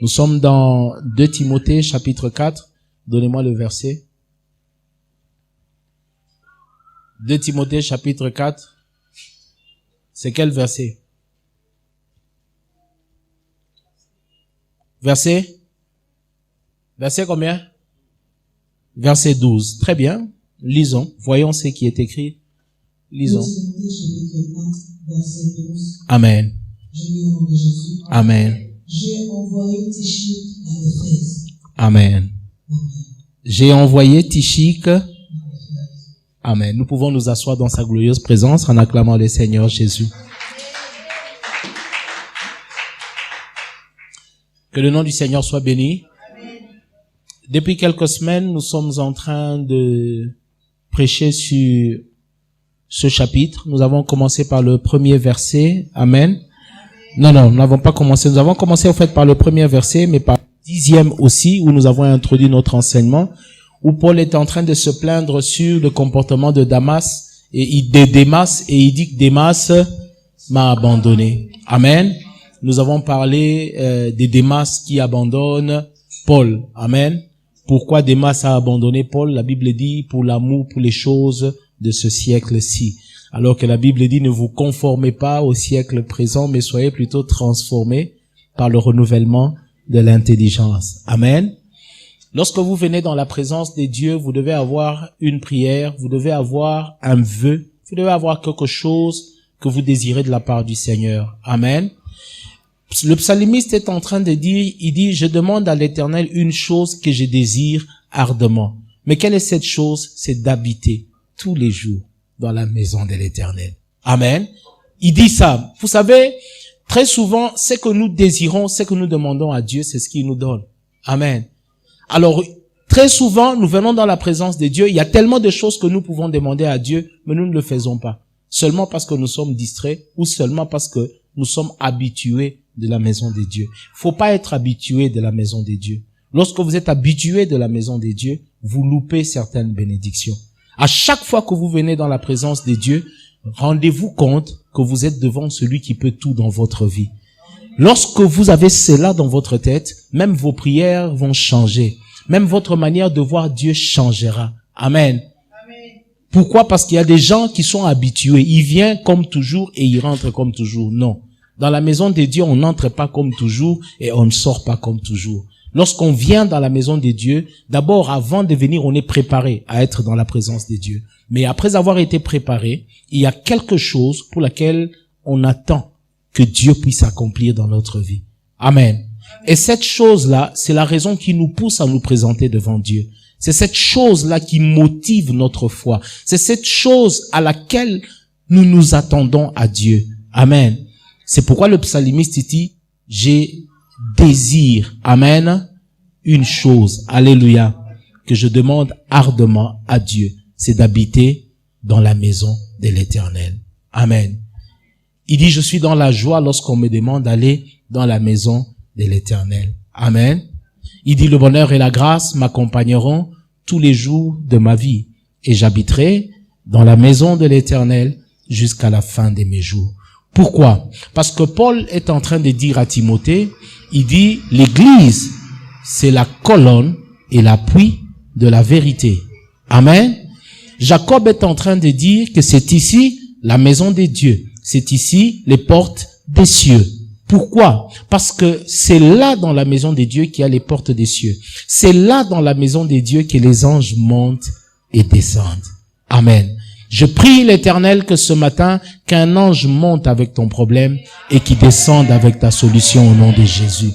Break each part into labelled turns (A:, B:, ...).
A: Nous sommes dans 2 Timothée chapitre 4. Donnez-moi le verset. 2 Timothée chapitre 4. C'est quel verset? Verset combien? Verset 12. Très bien. Lisons. Voyons ce qui est écrit. Lisons. Amen. Amen.
B: J'ai envoyé Tychique à Éphèse.
A: Amen. J'ai envoyé Tychique. Amen. Nous pouvons nous asseoir dans sa glorieuse présence en acclamant le Seigneur Jésus. Que le nom du Seigneur soit béni. Depuis quelques semaines, nous sommes en train de prêcher sur ce chapitre. Nous avons commencé par le premier verset. Amen. Non, nous n'avons pas commencé. Nous avons commencé en fait par le premier verset, mais par le 10e aussi, où nous avons introduit notre enseignement, où Paul est en train de se plaindre sur le comportement de Démas, et il dit que Démas m'a abandonné. Amen. Nous avons parlé de Démas qui abandonne Paul. Amen. Pourquoi Démas a abandonné Paul? La Bible dit pour l'amour pour les choses de ce siècle-ci. Alors que la Bible dit ne vous conformez pas au siècle présent, mais soyez plutôt transformés par le renouvellement de l'intelligence. Amen. Lorsque vous venez dans la présence de Dieu, vous devez avoir une prière, vous devez avoir un vœu, vous devez avoir quelque chose que vous désirez de la part du Seigneur. Amen. Le psalmiste est en train de dire, il dit, je demande à l'Éternel une chose que je désire ardemment. Mais quelle est cette chose? C'est d'habiter tous les jours dans la maison de l'Éternel. Amen. Il dit ça. Vous savez, très souvent, ce que nous désirons, ce que nous demandons à Dieu, c'est ce qu'il nous donne. Amen. Alors, très souvent, nous venons dans la présence de Dieu. Il y a tellement de choses que nous pouvons demander à Dieu, mais nous ne le faisons pas. Seulement parce que nous sommes distraits ou seulement parce que nous sommes habitués de la maison de Dieu. Faut pas être habitué de la maison de Dieu. Lorsque vous êtes habitué de la maison de Dieu, vous loupez certaines bénédictions. À chaque fois que vous venez dans la présence de Dieu, rendez-vous compte que vous êtes devant celui qui peut tout dans votre vie. Lorsque vous avez cela dans votre tête, même vos prières vont changer. Même votre manière de voir Dieu changera. Amen. Pourquoi? Parce qu'il y a des gens qui sont habitués. Ils viennent comme toujours et ils rentrent comme toujours. Non. Dans la maison de Dieu, on n'entre pas comme toujours et on ne sort pas comme toujours. Lorsqu'on vient dans la maison de Dieu, d'abord, avant de venir, on est préparé à être dans la présence de Dieu. Mais après avoir été préparé, il y a quelque chose pour laquelle on attend que Dieu puisse accomplir dans notre vie. Amen. Et cette chose-là, c'est la raison qui nous pousse à nous présenter devant Dieu. C'est cette chose-là qui motive notre foi. C'est cette chose à laquelle nous nous attendons à Dieu. Amen. C'est pourquoi le psalmiste dit, j'ai désir, amen, une chose, alléluia, que je demande ardemment à Dieu, c'est d'habiter dans la maison de l'Éternel. Amen. Il dit, je suis dans la joie lorsqu'on me demande d'aller dans la maison de l'Éternel. Amen. Il dit, le bonheur et la grâce m'accompagneront tous les jours de ma vie et j'habiterai dans la maison de l'Éternel jusqu'à la fin de mes jours. Pourquoi? Parce que Paul est en train de dire à Timothée, il dit, l'Église, c'est la colonne et l'appui de la vérité. Amen. Jacob est en train de dire que c'est ici la maison de Dieu. C'est ici les portes des cieux. Pourquoi? Parce que c'est là dans la maison de Dieu qu'il y a les portes des cieux. C'est là dans la maison de Dieu que les anges montent et descendent. Amen. Je prie l'Éternel que ce matin, qu'un ange monte avec ton problème et qu'il descende avec ta solution au nom de Jésus.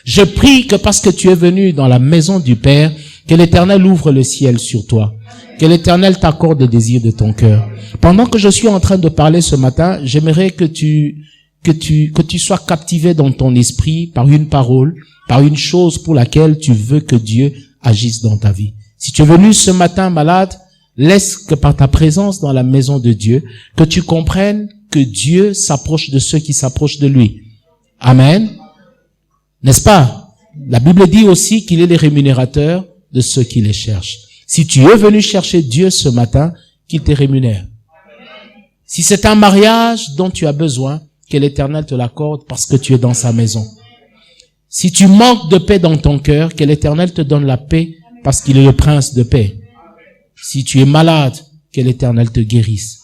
A: Je prie que parce que tu es venu dans la maison du Père, que l'Éternel ouvre le ciel sur toi. Que l'Éternel t'accorde le désir de ton cœur. Pendant que je suis en train de parler ce matin, j'aimerais que tu sois captivé dans ton esprit par une parole, par une chose pour laquelle tu veux que Dieu agisse dans ta vie. Si tu es venu ce matin malade, laisse que par ta présence dans la maison de Dieu, que tu comprennes que Dieu s'approche de ceux qui s'approchent de lui. Amen. N'est-ce pas? La Bible dit aussi qu'il est le rémunérateur de ceux qui les cherchent. Si tu es venu chercher Dieu ce matin, qu'il te rémunère. Si c'est un mariage dont tu as besoin, que l'Éternel te l'accorde parce que tu es dans sa maison. Si tu manques de paix dans ton cœur, que l'Éternel te donne la paix parce qu'il est le prince de paix. Si tu es malade, que l'Éternel te guérisse.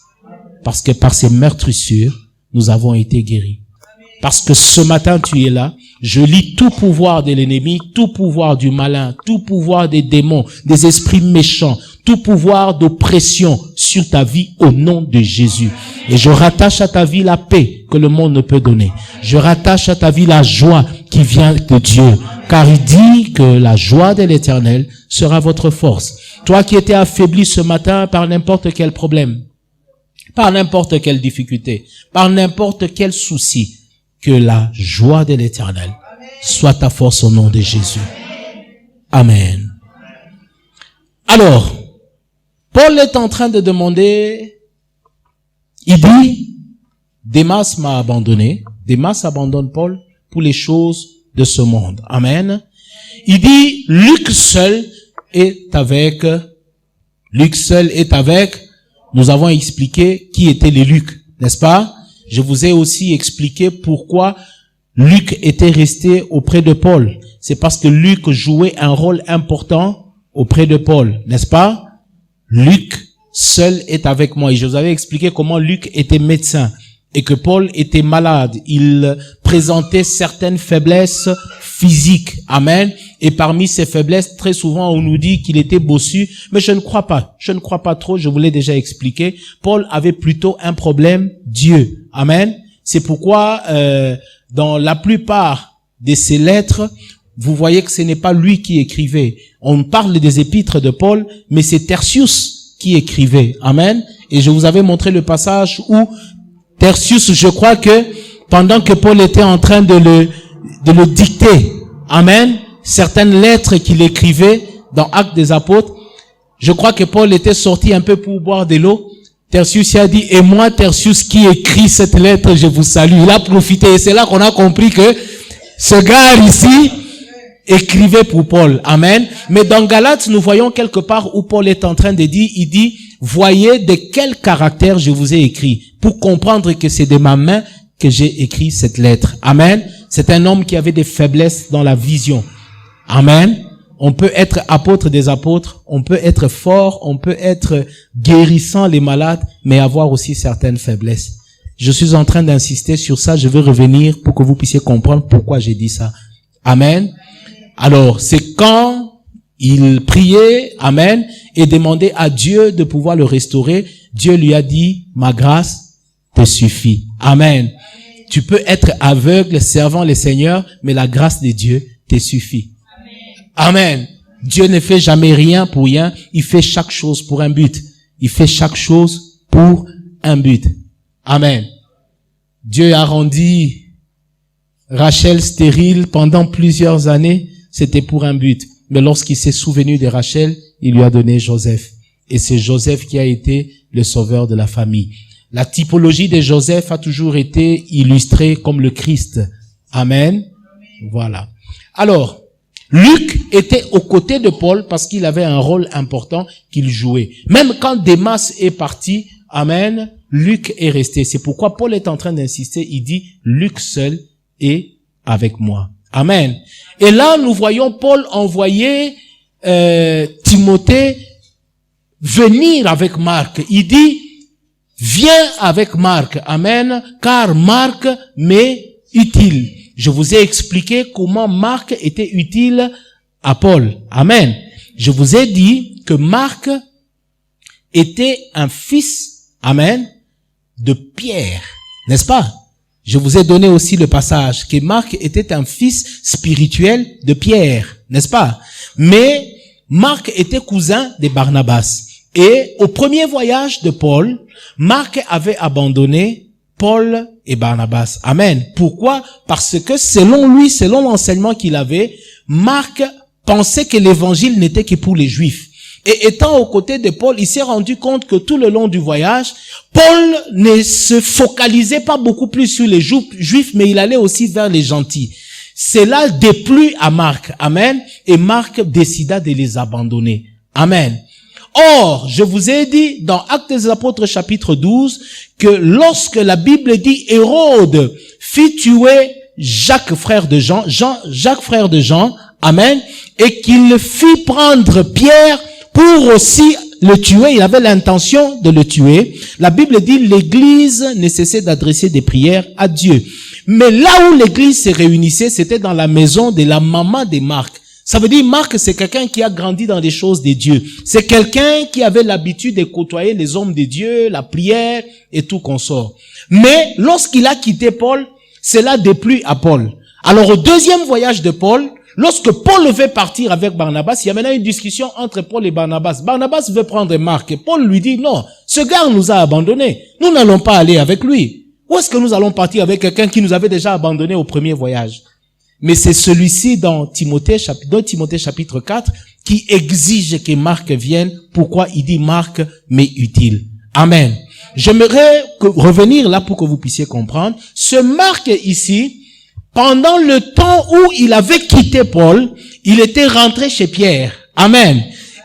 A: Parce que par ses meurtrissures, nous avons été guéris. Parce que ce matin, tu es là. Je lis tout pouvoir de l'ennemi, tout pouvoir du malin, tout pouvoir des démons, des esprits méchants, tout pouvoir d'oppression sur ta vie au nom de Jésus. Et je rattache à ta vie la paix que le monde ne peut donner. Je rattache à ta vie la joie qui vient de Dieu. Car il dit que la joie de l'Éternel sera votre force. Toi qui étais affaibli ce matin par n'importe quel problème, par n'importe quelle difficulté, par n'importe quel souci, que la joie de l'Éternel soit ta force au nom de Jésus. Amen. Alors, Paul est en train de demander, il dit, Démas m'a abandonné. Démas abandonne Paul pour les choses de ce monde. Amen. Il dit, Luc seul est avec. Nous avons expliqué qui étaient les Luc, n'est-ce pas? Je vous ai aussi expliqué pourquoi Luc était resté auprès de Paul. C'est parce que Luc jouait un rôle important auprès de Paul, n'est-ce pas? Luc seul est avec moi. Et je vous avais expliqué comment Luc était médecin et que Paul était malade. Il présentait certaines faiblesses physiques. Amen. Et parmi ces faiblesses, très souvent, on nous dit qu'il était bossu. Mais je ne crois pas. Je ne crois pas trop. Je vous l'ai déjà expliqué. Paul avait plutôt un problème Dieu. Amen. C'est pourquoi, dans la plupart de ses lettres, vous voyez que ce n'est pas lui qui écrivait. On parle des épîtres de Paul, mais c'est Tertius qui écrivait. Amen. Et je vous avais montré le passage où Tertius, je crois que pendant que Paul était en train de le dicter, amen, certaines lettres qu'il écrivait dans Actes des Apôtres, je crois que Paul était sorti un peu pour boire de l'eau. Tertius a dit, et moi, Tertius, qui écrit cette lettre, je vous salue. Il a profité, et c'est là qu'on a compris que ce gars ici écrivait pour Paul. Amen. Mais dans Galates, nous voyons quelque part où Paul est en train de dire, il dit, voyez de quel caractère je vous ai écrit, pour comprendre que c'est de ma main que j'ai écrit cette lettre. Amen. C'est un homme qui avait des faiblesses dans la vision. Amen. On peut être apôtre des apôtres, on peut être fort, on peut être guérissant les malades, mais avoir aussi certaines faiblesses. Je suis en train d'insister sur ça, je veux revenir pour que vous puissiez comprendre pourquoi j'ai dit ça. Amen. Alors, c'est quand il priait, amen, et demandait à Dieu de pouvoir le restaurer, Dieu lui a dit, ma grâce te suffit. Amen. Tu peux être aveugle servant le Seigneur, mais la grâce de Dieu te suffit. Amen. Dieu ne fait jamais rien pour rien. Il fait chaque chose pour un but. Il fait chaque chose pour un but. Amen. Dieu a rendu Rachel stérile pendant plusieurs années. C'était pour un but. Mais lorsqu'il s'est souvenu de Rachel, il lui a donné Joseph. Et c'est Joseph qui a été le sauveur de la famille. La typologie de Joseph a toujours été illustrée comme le Christ. Amen. Voilà. Alors, Luc était aux côtés de Paul parce qu'il avait un rôle important qu'il jouait. Même quand Démas est parti, amen, Luc est resté. C'est pourquoi Paul est en train d'insister. Il dit, Luc seul est avec moi. Amen. Et là, nous voyons Paul envoyer Timothée venir avec Marc. Il dit, viens avec Marc. Amen. Car Marc m'est utile. Je vous ai expliqué comment Marc était utile à Paul. Amen. Je vous ai dit que Marc était un fils, amen, de Pierre. N'est-ce pas? Je vous ai donné aussi le passage que Marc était un fils spirituel de Pierre. N'est-ce pas? Mais Marc était cousin de Barnabas. Et au premier voyage de Paul, Marc avait abandonné Paul et Barnabas. Amen. Pourquoi? Parce que selon lui, selon l'enseignement qu'il avait, Marc pensait que l'évangile n'était que pour les Juifs. Et étant aux côtés de Paul, il s'est rendu compte que tout le long du voyage, Paul ne se focalisait pas beaucoup plus sur les Juifs, mais il allait aussi vers les gentils. Cela déplut à Marc. Amen. Et Marc décida de les abandonner. Amen. Or, je vous ai dit dans Actes des Apôtres chapitre 12 que lorsque la Bible dit Hérode fit tuer Jacques frère de Jean, Jacques frère de Jean, amen, et qu'il fit prendre Pierre pour aussi le tuer. Il avait l'intention de le tuer. La Bible dit l'église ne cessait d'adresser des prières à Dieu. Mais là où l'église se réunissait, c'était dans la maison de la maman de Marc. Ça veut dire Marc, c'est quelqu'un qui a grandi dans les choses de Dieu. C'est quelqu'un qui avait l'habitude de côtoyer les hommes de Dieu, la prière et tout consort. Mais lorsqu'il a quitté Paul, cela déplut à Paul. Alors au deuxième voyage de Paul, lorsque Paul veut partir avec Barnabas, il y a maintenant une discussion entre Paul et Barnabas. Barnabas veut prendre Marc et Paul lui dit non, ce gars nous a abandonnés. Nous n'allons pas aller avec lui. Où est-ce que nous allons partir avec quelqu'un qui nous avait déjà abandonnés au premier voyage? Mais c'est celui-ci dans Timothée chapitre 4 qui exige que Marc vienne. Pourquoi il dit Marc mais utile? Amen. J'aimerais revenir là pour que vous puissiez comprendre. Ce Marc ici, pendant le temps où il avait quitté Paul, il était rentré chez Pierre. Amen.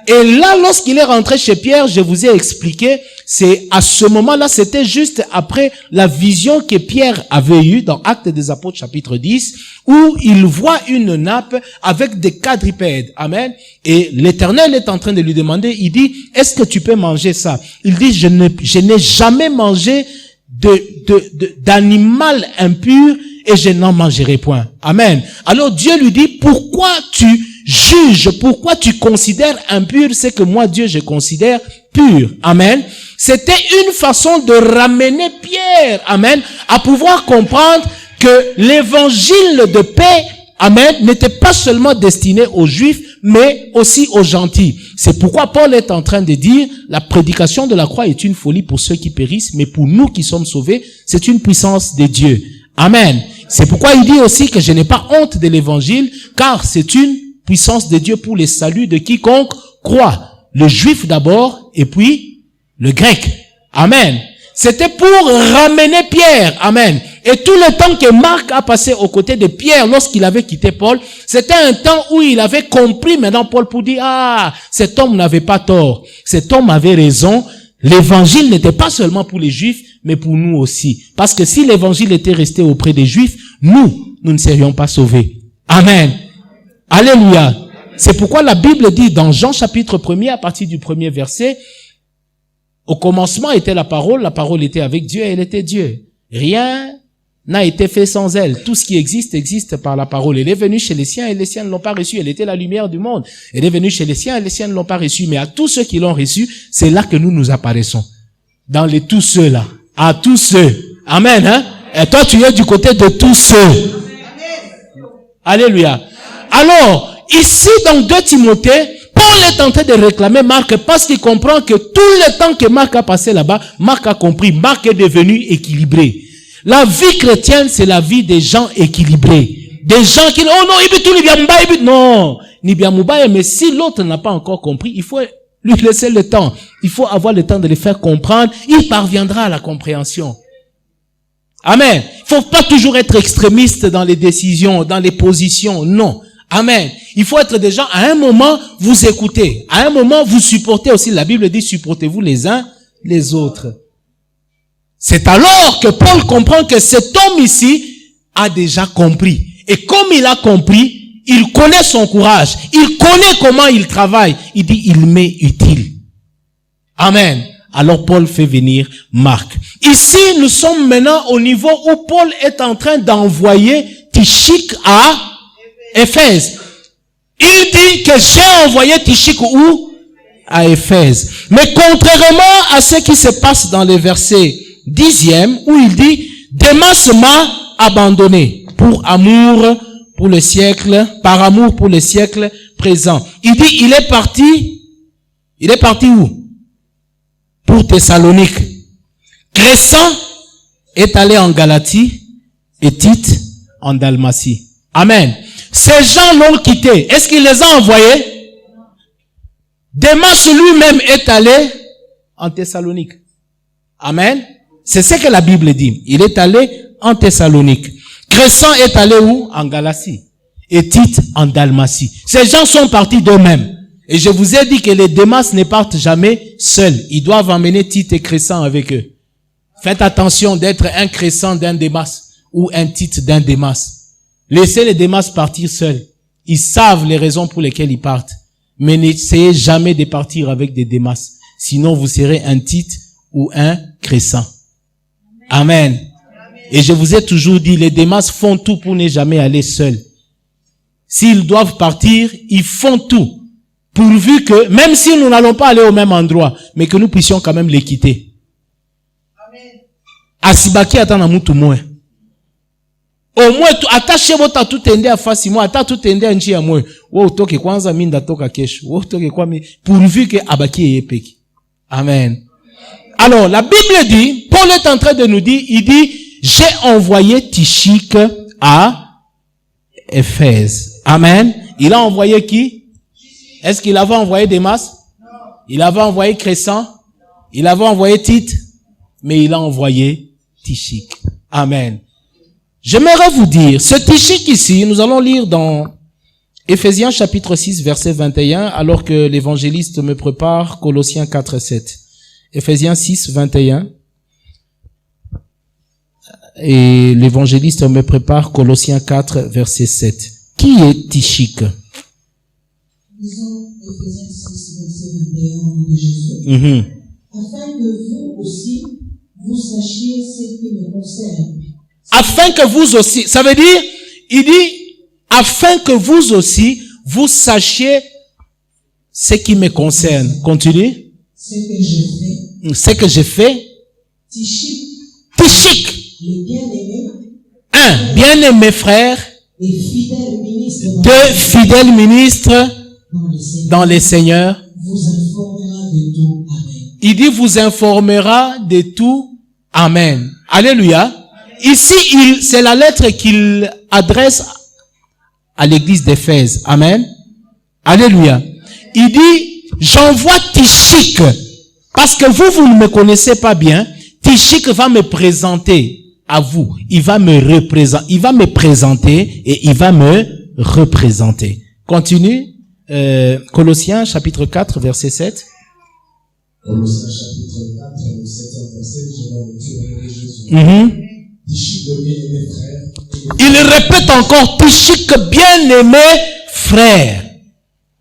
A: Et là, lorsqu'il est rentré chez Pierre, je vous ai expliqué, c'est à ce moment-là, c'était juste après la vision que Pierre avait eue dans Actes des Apôtres chapitre 10, où il voit une nappe avec des quadrupèdes. Amen. Et l'Éternel est en train de lui demander, il dit, est-ce que tu peux manger ça? Il dit, je n'ai jamais mangé d'animal impur et je n'en mangerai point. Amen. Alors Dieu lui dit, pourquoi tu juges, pourquoi tu considères impur ce que moi Dieu je considère pur? Amen. C'était une façon de ramener Pierre, amen, à pouvoir comprendre que l'évangile de paix, amen, n'était pas seulement destiné aux Juifs, mais aussi aux gentils. C'est pourquoi Paul est en train de dire, la prédication de la croix est une folie pour ceux qui périssent, mais pour nous qui sommes sauvés, c'est une puissance de Dieu. Amen. C'est pourquoi il dit aussi que je n'ai pas honte de l'évangile, car c'est une puissance de Dieu pour les saluts de quiconque croit. Le juif d'abord, et puis le grec. Amen. C'était pour ramener Pierre. Amen. Et tout le temps que Marc a passé aux côtés de Pierre lorsqu'il avait quitté Paul, c'était un temps où il avait compris maintenant Paul pour dire, ah, cet homme n'avait pas tort. Cet homme avait raison. L'évangile n'était pas seulement pour les Juifs, mais pour nous aussi. Parce que si l'évangile était resté auprès des Juifs, nous ne serions pas sauvés. Amen. Alléluia. C'est pourquoi la Bible dit dans Jean chapitre 1er, à partir du 1er verset, au commencement était la parole était avec Dieu et elle était Dieu. Rien n'a été fait sans elle. Tout ce qui existe par la parole. Elle est venue chez les siens et les siens ne l'ont pas reçue. Elle était la lumière du monde. Elle est venue chez les siens et les siens ne l'ont pas reçue. Mais à tous ceux qui l'ont reçue, c'est là que nous apparaissons. Dans les tous ceux-là. À tous ceux. Amen, hein? Et toi, tu es du côté de tous ceux. Alléluia. Alors, ici, dans 2 Timothée, Paul est en train de réclamer Marc parce qu'il comprend que tout le temps que Marc a passé là-bas, Marc a compris. Marc est devenu équilibré. La vie chrétienne, c'est la vie des gens équilibrés. Des gens qui, oh non, non, mais si l'autre n'a pas encore compris, il faut lui laisser le temps. Il faut avoir le temps de le faire comprendre. Il parviendra à la compréhension. Amen. Il faut pas toujours être extrémiste dans les décisions, dans les positions. Non. Amen. Il faut être des gens, à un moment, vous écoutez. À un moment, vous supportez aussi. La Bible dit, supportez-vous les uns les autres. C'est alors que Paul comprend que cet homme ici a déjà compris. Et comme il a compris, il connaît son courage. Il connaît comment il travaille. Il dit, il m'est utile. Amen. Alors Paul fait venir Marc. Ici, nous sommes maintenant au niveau où Paul est en train d'envoyer Tychik à Éphèse. Il dit que j'ai envoyé Tychik où? À Éphèse. Mais contrairement à ce qui se passe dans le verset 10e, où il dit, Démas m'a abandonné pour amour pour le siècle, par amour pour le siècle présent. Il dit, il est parti où? Pour Thessalonique. Crescent est allé en Galatie et Tite en Dalmatie. Amen. Ces gens l'ont quitté. Est-ce qu'il les a envoyés? Démas lui-même est allé en Thessalonique. Amen. C'est ce que la Bible dit. Il est allé en Thessalonique. Crescent est allé où? En Galatie. Et Tite en Dalmatie. Ces gens sont partis d'eux-mêmes. Et je vous ai dit que les Démas ne partent jamais seuls. Ils doivent emmener Tite et Crescent avec eux. Faites attention d'être un Crescent d'un Démas ou un Tite d'un Démas. Laissez les Démas partir seuls. Ils savent les raisons pour lesquelles ils partent. Mais n'essayez jamais de partir avec des Démas. Sinon, vous serez un Tite ou un Crescent. Amen. Et je vous ai toujours dit, les Démas font tout pour ne jamais aller seuls. S'ils doivent partir, ils font tout. Pourvu que, même si nous n'allons pas aller au même endroit, mais que nous puissions quand même les quitter. Asibaki atana mutu mwe. Au moins, attachez votre tout ende à face moi, atta tout ende nchi ya mwe. Wo utoke kwanza minda toka kesho. Wo utoke kwa mi, pourvu que abaki yepeki. Amen. Alors, la Bible dit, Paul est en train de nous dire, il dit, j'ai envoyé Tychique à Éphèse. Amen. Il a envoyé qui? Est-ce qu'il avait envoyé Démas? Il avait envoyé Crescent? Il avait envoyé Tite? Mais il a envoyé Tychique. Amen. J'aimerais vous dire, ce Tychique ici, nous allons lire dans Éphésiens chapitre 6, verset 21, alors que l'évangéliste me prépare Colossiens 4, 7. Éphésiens 6, 21. Et l'évangéliste me prépare Colossiens 4, verset 7. Qui est Tychique?
B: Lisons Éphésiens 6, verset 21 au nom de Jésus. Afin que vous aussi, vous sachiez ce qui me concerne.
A: Afin que vous aussi, ça veut dire, il dit, afin que vous aussi, vous sachiez ce qui me concerne. Continue. Ce que je fais. Tychique.
B: Le bien-aimé.
A: Un bien-aimé frère. Deux fidèles ministres dans les Seigneurs.
B: Vous informera de tout. Amen.
A: Il dit, vous informera de tout. Amen. Alléluia. Ici, c'est la lettre qu'il adresse à l'église d'Éphèse. Amen. Alléluia. Il dit, j'envoie Tychique. Parce que vous ne me connaissez pas bien. Tychique va me présenter à vous. Il va me présenter et il va me représenter. Continue. Colossiens chapitre 4, verset 7.
C: Colossiens chapitre 4, le 7e verset, je vais le dire au nom de Jésus. Tychique, le bien-aimé frère.
A: Il répète encore, Tychique, bien-aimé frère.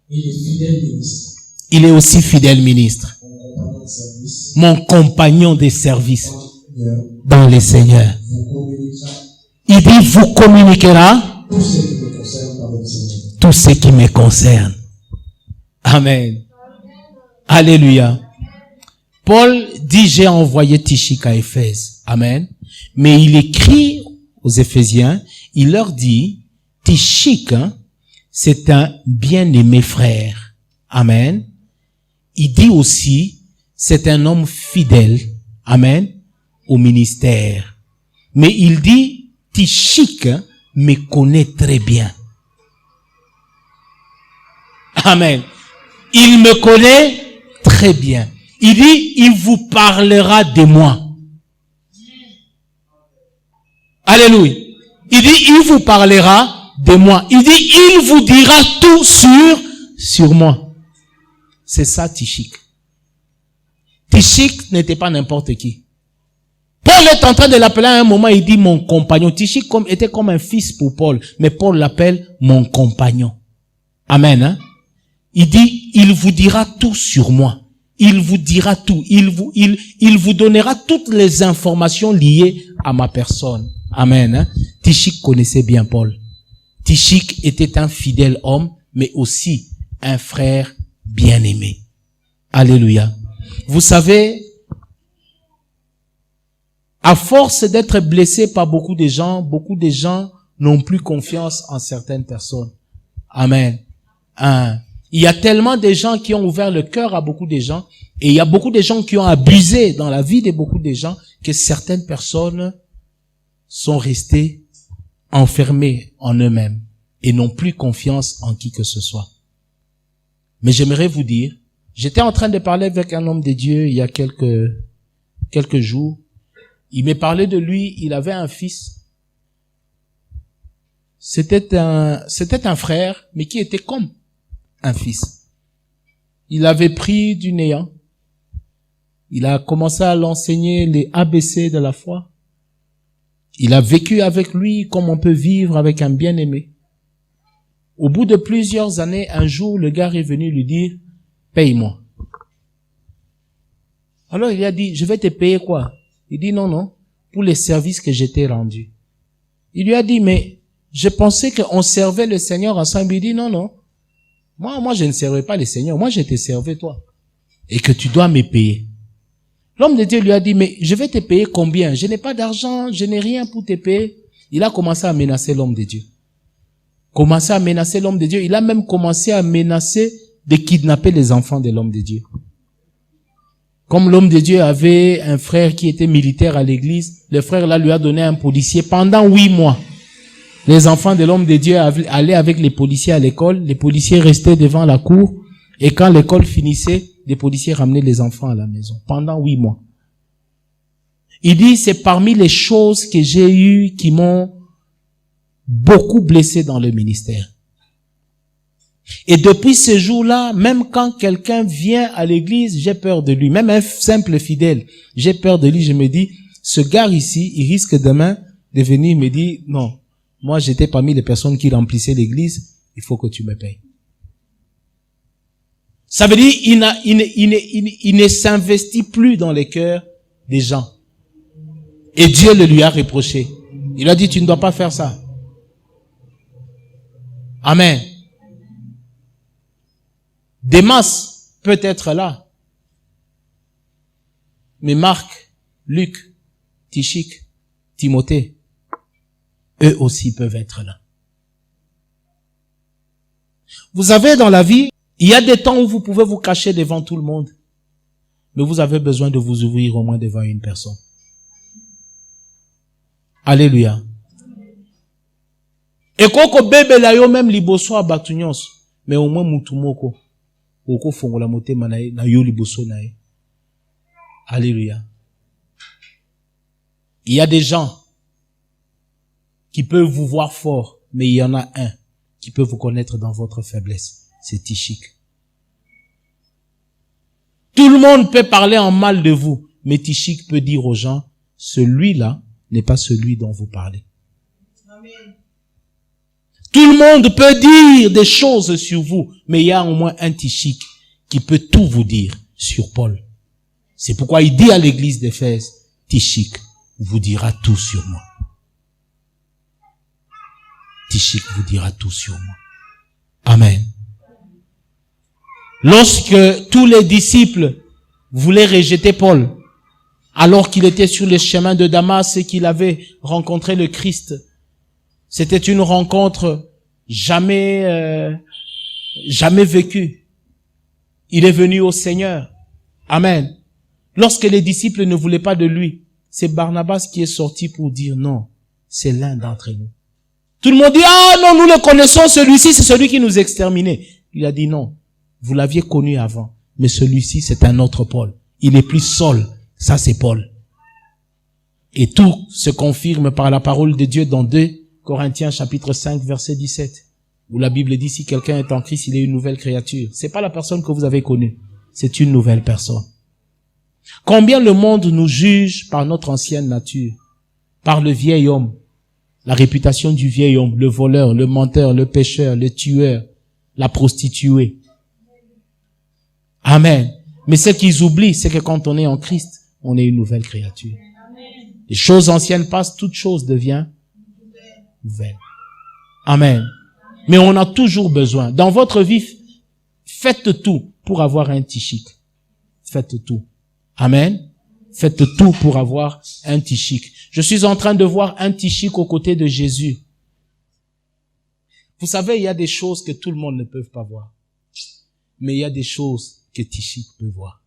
C: Il est fidèle ministre.
A: Il est aussi fidèle ministre. Mon compagnon de service dans les Seigneurs. Il dit, vous communiquera tout ce qui me concerne. Amen. Alléluia. Paul dit, j'ai envoyé Tychique à Éphèse. Amen. Mais il écrit aux Éphésiens, il leur dit, Tychique, c'est un bien-aimé frère. Amen. Il dit aussi, c'est un homme fidèle. Amen. Au ministère. Mais il dit, Tychique me connaît très bien. Amen. Il me connaît très bien. Il dit, il vous parlera de moi. Alléluia. Il dit, il vous parlera de moi. Il dit, il vous dira tout sur moi. C'est ça, Tychique. Tychique n'était pas n'importe qui. Paul est en train de l'appeler à un moment, il dit mon compagnon. Tychique était comme un fils pour Paul, mais Paul l'appelle mon compagnon. Amen. Hein? Il dit, il vous dira tout sur moi. Il vous dira tout. Il vous donnera toutes les informations liées à ma personne. Amen. Hein? Tychique connaissait bien Paul. Tychique était un fidèle homme, mais aussi un frère bien-aimé. Alléluia. Vous savez, à force d'être blessés par beaucoup de gens n'ont plus confiance en certaines personnes. Amen. Il y a tellement de gens qui ont ouvert le cœur à beaucoup de gens, et il y a beaucoup de gens qui ont abusé dans la vie de beaucoup de gens, que certaines personnes sont restées enfermées en eux-mêmes et n'ont plus confiance en qui que ce soit. Mais j'aimerais vous dire, j'étais en train de parler avec un homme de Dieu il y a quelques jours. Il m'a parlé de lui, il avait un fils. C'était un frère, mais qui était comme un fils. Il avait pris du néant. Il a commencé à l'enseigner les ABC de la foi. Il a vécu avec lui comme on peut vivre avec un bien-aimé. Au bout de plusieurs années, un jour, le gars est venu lui dire, paye-moi. Alors il a dit, je vais te payer quoi? Il dit, non, pour les services que je t'ai rendus. Il lui a dit, mais je pensais qu'on servait le Seigneur ensemble. Il dit, non, moi je ne servais pas le Seigneur, moi je te servais toi. Et que tu dois me payer. L'homme de Dieu lui a dit, mais je vais te payer combien? Je n'ai pas d'argent, je n'ai rien pour te payer. Il a commencé à menacer l'homme de Dieu. Il a même commencé à menacer de kidnapper les enfants de l'homme de Dieu. Comme l'homme de Dieu avait un frère qui était militaire à l'église, le frère là lui a donné un policier pendant 8 mois. Les enfants de l'homme de Dieu allaient avec les policiers à l'école, les policiers restaient devant la cour, et quand l'école finissait, les policiers ramenaient les enfants à la maison, pendant 8 mois. Il dit, c'est parmi les choses que j'ai eues qui m'ont beaucoup blessé dans le ministère. Et depuis ce jour-là, même quand quelqu'un vient à l'église, j'ai peur de lui. Même un simple fidèle, j'ai peur de lui. Je me dis, ce gars ici, il risque demain de venir me dire, non, moi j'étais parmi les personnes qui remplissaient l'église, il faut que tu me payes. Ça veut dire, il ne s'investit plus dans les cœurs des gens. Et Dieu le lui a reproché. Il a dit, tu ne dois pas faire ça. Amen. Démas peut être là. Mais Marc, Luc, Tychik, Timothée, eux aussi peuvent être là. Vous avez dans la vie, il y a des temps où vous pouvez vous cacher devant tout le monde. Mais vous avez besoin de vous ouvrir au moins devant une personne. Alléluia. Et koko bebe la yo même liboso abatunyos. Mais au moins mutumoko. Oko fongola motema na ye na yo liboso na ye. Alléluia. Il y a des gens qui peuvent vous voir fort, mais il y en a un qui peut vous connaître dans votre faiblesse. C'est Tychik. Tout le monde peut parler en mal de vous, mais Tychik peut dire aux gens, celui-là n'est pas celui dont vous parlez. Amen. Tout le monde peut dire des choses sur vous, mais il y a au moins un Tychik qui peut tout vous dire sur Paul. C'est pourquoi il dit à l'église d'Éphèse, Tychik vous dira tout sur moi. Tychik vous dira tout sur moi. Amen. Lorsque tous les disciples voulaient rejeter Paul, alors qu'il était sur le chemin de Damas et qu'il avait rencontré le Christ, c'était une rencontre jamais vécue. Il est venu au Seigneur. Amen. Lorsque les disciples ne voulaient pas de lui, c'est Barnabas qui est sorti pour dire non, c'est l'un d'entre nous. Tout le monde dit, ah non, nous le connaissons, celui-ci, c'est celui qui nous exterminait. Il a dit non, vous l'aviez connu avant, mais celui-ci, c'est un autre Paul. Il est plus Saul, ça c'est Paul. Et tout se confirme par la parole de Dieu dans 2 Corinthiens chapitre 5 verset 17, où la Bible dit, si quelqu'un est en Christ, il est une nouvelle créature. C'est pas la personne que vous avez connue, c'est une nouvelle personne. Combien le monde nous juge par notre ancienne nature, par le vieil homme, la réputation du vieil homme, le voleur, le menteur, le pécheur, le tueur, la prostituée. Amen. Mais ce qu'ils oublient, c'est que quand on est en Christ, on est une nouvelle créature. Les choses anciennes passent, toute chose devient nouvelle. Amen. Mais on a toujours besoin. Dans votre vie, faites tout pour avoir un Tychik. Faites tout. Amen. Faites tout pour avoir un Tychik. Je suis en train de voir un Tychik aux côtés de Jésus. Vous savez, il y a des choses que tout le monde ne peut pas voir. Mais il y a des choses que Tychik peut voir.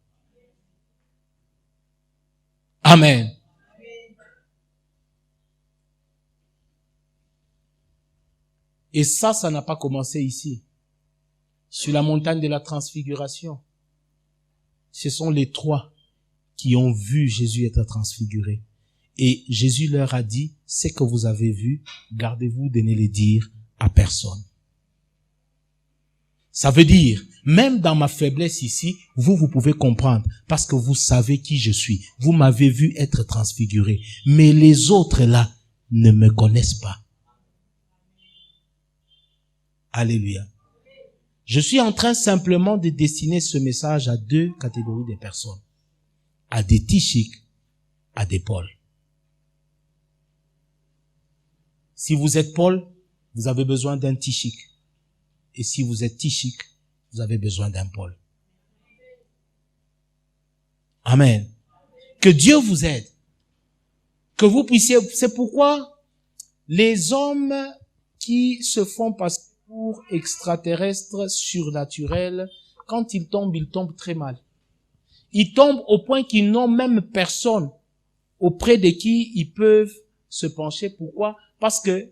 A: Amen. Et ça n'a pas commencé ici. Sur la montagne de la transfiguration. Ce sont les 3 qui ont vu Jésus être transfiguré. Et Jésus leur a dit, ce que vous avez vu, gardez-vous de ne le dire à personne. Ça veut dire, même dans ma faiblesse ici, vous pouvez comprendre, parce que vous savez qui je suis. Vous m'avez vu être transfiguré. Mais les autres là, ne me connaissent pas. Alléluia. Je suis en train simplement de destiner ce message à deux catégories de personnes. À des Tichiques, à des Paul. Si vous êtes Paul, vous avez besoin d'un Tichique. Et si vous êtes Tichique, vous avez besoin d'un Paul. Amen. Que Dieu vous aide. Que vous puissiez, c'est pourquoi les hommes qui se font passer pour extraterrestres surnaturels, quand ils tombent très mal. Ils tombent au point qu'ils n'ont même personne auprès de qui ils peuvent se pencher. Pourquoi? Parce que,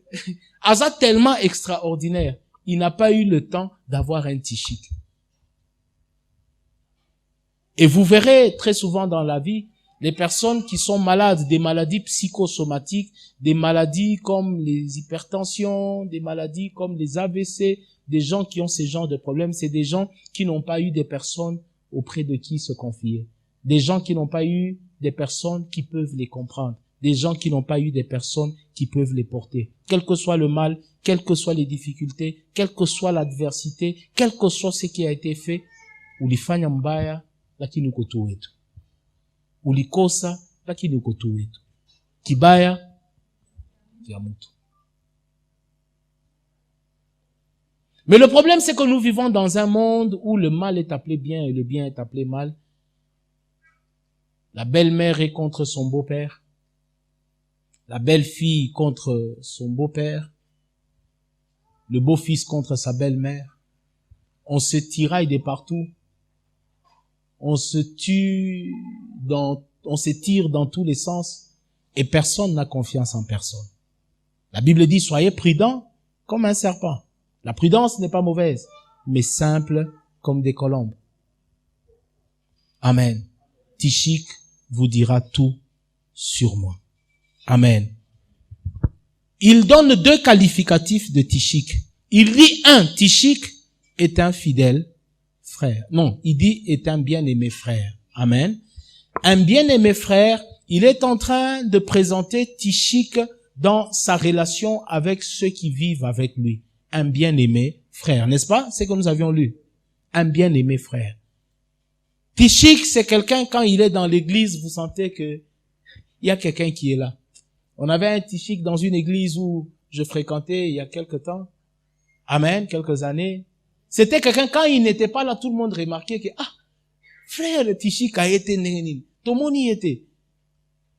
A: hasard tellement extraordinaire, il n'a pas eu le temps d'avoir un Tichique. Et vous verrez très souvent dans la vie, les personnes qui sont malades, des maladies psychosomatiques, des maladies comme les hypertensions, des maladies comme les AVC, des gens qui ont ce genre de problèmes, c'est des gens qui n'ont pas eu des personnes auprès de qui se confier. Des gens qui n'ont pas eu des personnes qui peuvent les comprendre. Des gens qui n'ont pas eu des personnes qui peuvent les porter. Quel que soit le mal, quelles que soient les difficultés, quelle que soit l'adversité, quel que soit ce qui a été fait, ulifanya mbaya, lakini uko tu wetu. Ulikosa, lakini uko tu wetu. Kibaya, kia mtu. Mais le problème, c'est que nous vivons dans un monde où le mal est appelé bien et le bien est appelé mal. La belle-mère est contre son beau-père. La belle-fille contre son beau-père. Le beau-fils contre sa belle-mère. On se tiraille de partout. On se tire dans tous les sens. Et personne n'a confiance en personne. La Bible dit, soyez prudents comme un serpent. La prudence n'est pas mauvaise, mais simple comme des colombes. Amen. Tichique vous dira tout sur moi. Amen. Il donne deux qualificatifs de Tichique. Il dit Tichique est un fidèle frère. Non, il dit est un bien-aimé frère. Amen. Un bien-aimé frère, il est en train de présenter Tichique dans sa relation avec ceux qui vivent avec lui. Un bien-aimé frère, n'est-ce pas? C'est que nous avions lu. Un bien-aimé frère. Tichique, c'est quelqu'un, quand il est dans l'église, vous sentez que il y a quelqu'un qui est là. On avait un Tichique dans une église où je fréquentais il y a quelque temps. Amen, quelques années. C'était quelqu'un, quand il n'était pas là, tout le monde remarquait que, frère, le Tichique a été né, tout le monde y était.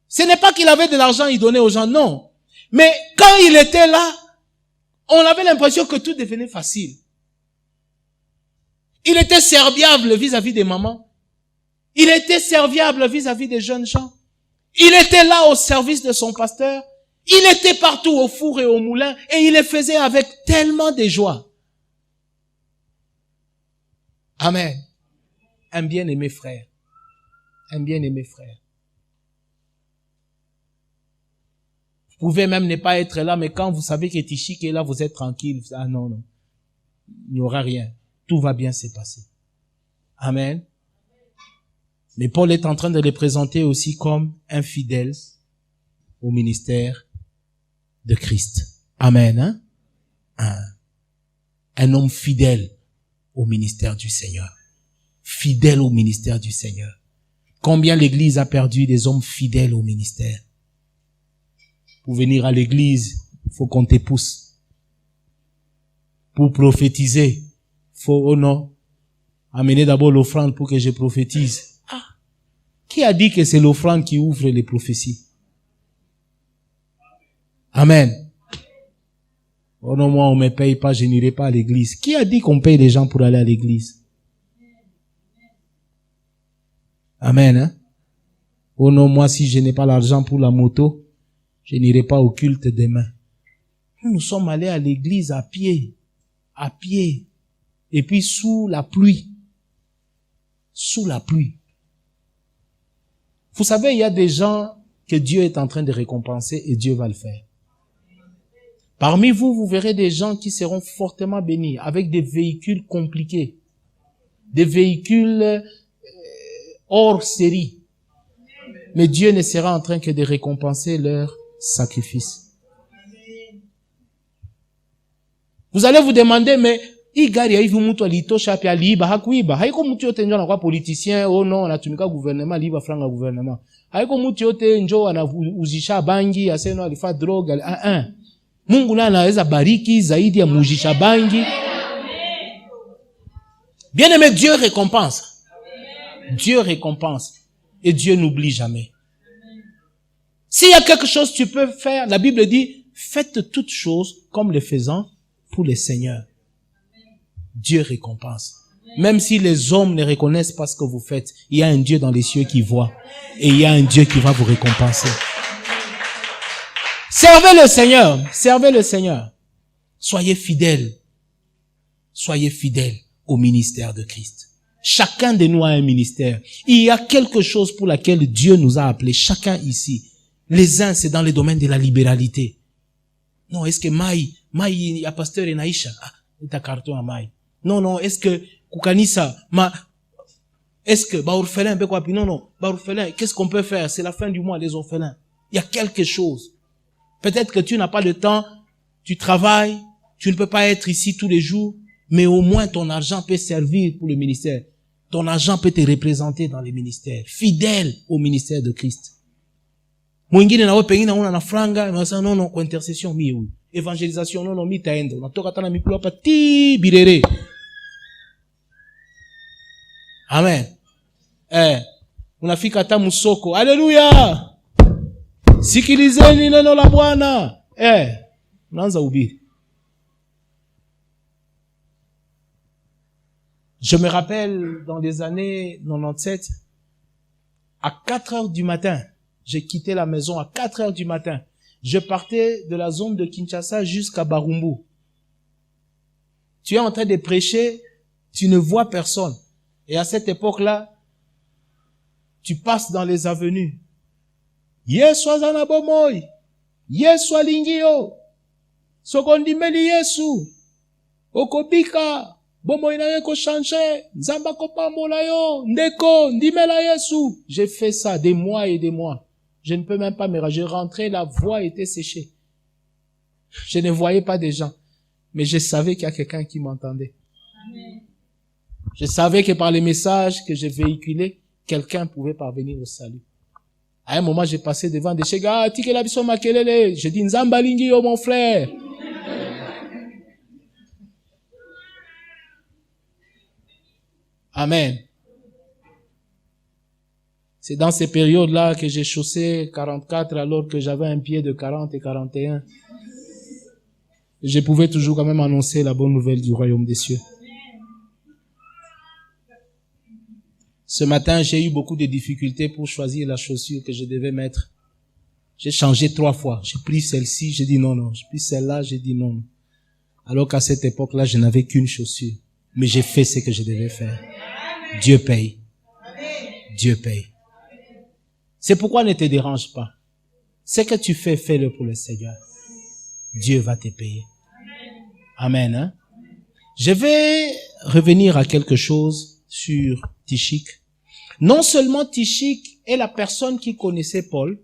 A: Ce n'est pas qu'il avait de l'argent, il donnait aux gens, non. Mais quand il était là, on avait l'impression que tout devenait facile. Il était serviable vis-à-vis des mamans. Il était serviable vis-à-vis des jeunes gens. Il était là au service de son pasteur. Il était partout au four et au moulin et il les faisait avec tellement de joie. Amen. Un bien-aimé frère. Un bien-aimé frère. Vous pouvez même ne pas être là, mais quand vous savez que Tichique est là, vous êtes tranquille. Ah non, non. Il n'y aura rien. Tout va bien se passer. Amen. Mais Paul est en train de les présenter aussi comme un fidèle au ministère de Christ. Amen. Hein? Un homme fidèle au ministère du Seigneur. Fidèle au ministère du Seigneur. Combien l'Église a perdu des hommes fidèles au ministère? Pour venir à l'église, faut qu'on te pousse. Pour prophétiser, faut, amener d'abord l'offrande pour que je prophétise. Qui a dit que c'est l'offrande qui ouvre les prophéties? Amen. Oh non, moi on me paye pas, je n'irai pas à l'église. Qui a dit qu'on paye les gens pour aller à l'église? Amen, hein? Oh non, moi si je n'ai pas l'argent pour la moto, je n'irai pas au culte demain. Nous sommes allés à l'église à pied, et puis sous la pluie. Vous savez, il y a des gens que Dieu est en train de récompenser et Dieu va le faire. Parmi vous, vous verrez des gens qui seront fortement bénis avec des véhicules compliqués, des véhicules hors série. Mais Dieu ne sera en train que de récompenser leur sacrifice. Vous allez vous demander, mais igari hivi mtu alitosha pia aliiba hakuiba. Haiko mtu yote njoo anakuwa politicien, oh non, anatumika gouvernement, aliiba franga gouvernement. Haiko mtu yote njoo anauzisha bangi, aseno alifa drogue. Mungu naye anaweza bariki zaidi ya mujisha bangi. Bien aimé, Dieu récompense. Dieu récompense. Et Dieu n'oublie jamais. S'il y a quelque chose que tu peux faire, la Bible dit, faites toutes choses comme le faisant pour le Seigneur. Dieu récompense. Même si les hommes ne reconnaissent pas ce que vous faites, il y a un Dieu dans les cieux qui voit. Et il y a un Dieu qui va vous récompenser. Servez le Seigneur. Servez le Seigneur. Soyez fidèles. Soyez fidèles au ministère de Christ. Chacun de nous a un ministère. Il y a quelque chose pour laquelle Dieu nous a appelés. Chacun ici. Les uns, c'est dans le domaine de la libéralité. Non, est-ce que Maï, il y a pasteur et Naïcha? Ah, ta carton à Maï. Non, est-ce que Koukanissa, est-ce que, orphelin, non, orphelin, qu'est-ce qu'on peut faire? C'est la fin du mois, les orphelins. Il y a quelque chose. Peut-être que tu n'as pas le temps, tu travailles, tu ne peux pas être ici tous les jours, mais au moins ton argent peut servir pour le ministère. Ton argent peut te représenter dans les ministères. Fidèle au ministère de Christ. Mwingine na wewe pengine una na franga, unasema non, kwa intercession mi huyu. Evangelisation non, mi taenda. Unatoka tena mikulu hapa birere. Amen. Unafika hata musoko. Haleluya. Sikilizeni neno la Bwana. Unaanza ubiri. Je me rappelle, dans les années 97, à 4 heures du matin, j'ai quitté la maison à 4 heures du matin. Je partais de la zone de Kinshasa jusqu'à Barumbu. Tu es en train de prêcher, tu ne vois personne. Et à cette époque-là, tu passes dans les avenues. Yesu azana bomoy. Yesu alingio. Sokondimeli Yesu. Okobika. Bomoy na yeko changer. Nzamba kopambola yo. Ndeko, ndimela Yesu. J'ai fait ça des mois et des mois. Je ne peux même pas me ranger. Je rentrais, la voix était séchée. Je ne voyais pas des gens. Mais je savais qu'il y a quelqu'un qui m'entendait. Amen. Je savais que par les messages que je véhiculais, quelqu'un pouvait parvenir au salut. À un moment, j'ai passé devant des chega, tike la biso makelele. Je dis, Nzamba lingi yo, mon frère. Amen. C'est dans ces périodes-là que j'ai chaussé 44 alors que j'avais un pied de 40 et 41. Je pouvais toujours quand même annoncer la bonne nouvelle du royaume des cieux. Ce matin, j'ai eu beaucoup de difficultés pour choisir la chaussure que je devais mettre. J'ai changé 3 fois. J'ai pris celle-ci, j'ai dit non. J'ai pris celle-là, j'ai dit non. Alors qu'à cette époque-là, je n'avais qu'une chaussure. Mais j'ai fait ce que je devais faire. Dieu paye. Dieu paye. C'est pourquoi ne te dérange pas. Ce que tu fais, fais-le pour le Seigneur. Dieu va te payer. Amen. Hein? Je vais revenir à quelque chose sur Tychik. Non seulement Tychik est la personne qui connaissait Paul.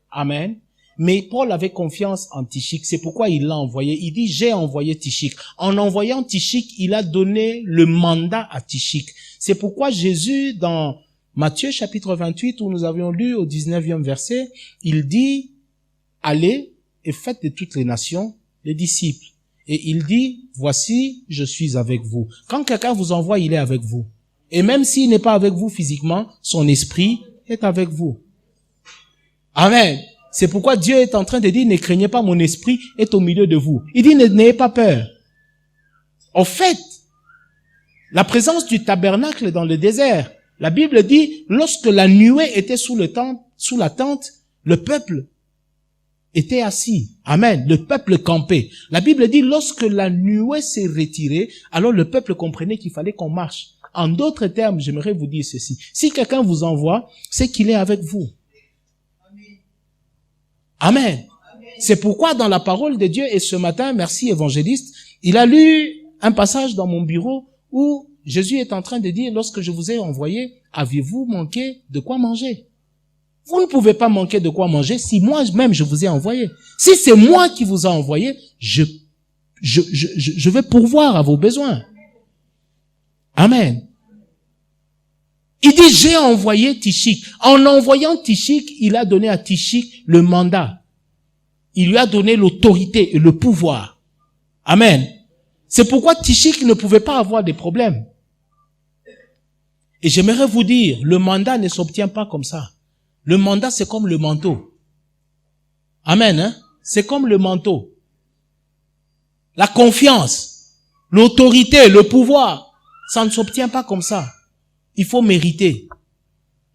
A: Amen. Mais Paul avait confiance en Tychik. C'est pourquoi il l'a envoyé. Il dit, j'ai envoyé Tychik. En envoyant Tychik, il a donné le mandat à Tychik. C'est pourquoi Jésus, dans Matthieu chapitre 28, où nous avions lu au 19e verset, il dit, allez et faites de toutes les nations les disciples. Et il dit, voici, je suis avec vous. Quand quelqu'un vous envoie, il est avec vous. Et même s'il n'est pas avec vous physiquement, son esprit est avec vous. Amen. C'est pourquoi Dieu est en train de dire, ne craignez pas, mon esprit est au milieu de vous. Il dit, n'ayez pas peur. En fait, la présence du tabernacle dans le désert, la Bible dit, lorsque la nuée était sous la tente, le peuple était assis. Amen. Le peuple campait. La Bible dit, lorsque la nuée s'est retirée, alors le peuple comprenait qu'il fallait qu'on marche. En d'autres termes, j'aimerais vous dire ceci. Si quelqu'un vous envoie, c'est qu'il est avec vous. Amen. C'est pourquoi dans la parole de Dieu, et ce matin, merci évangéliste, il a lu un passage dans mon bureau où Jésus est en train de dire, lorsque je vous ai envoyé, aviez-vous manqué de quoi manger? Vous ne pouvez pas manquer de quoi manger si moi-même je vous ai envoyé. Si c'est moi qui vous ai envoyé, je je vais pourvoir à vos besoins. Amen. Il dit, j'ai envoyé Tichik. En envoyant Tichik, il a donné à Tichik le mandat. Il lui a donné l'autorité et le pouvoir. Amen. C'est pourquoi Tichik ne pouvait pas avoir des problèmes. Et j'aimerais vous dire, le mandat ne s'obtient pas comme ça. Le mandat, c'est comme le manteau. Amen, hein? C'est comme le manteau. La confiance, l'autorité, le pouvoir, ça ne s'obtient pas comme ça. Il faut mériter.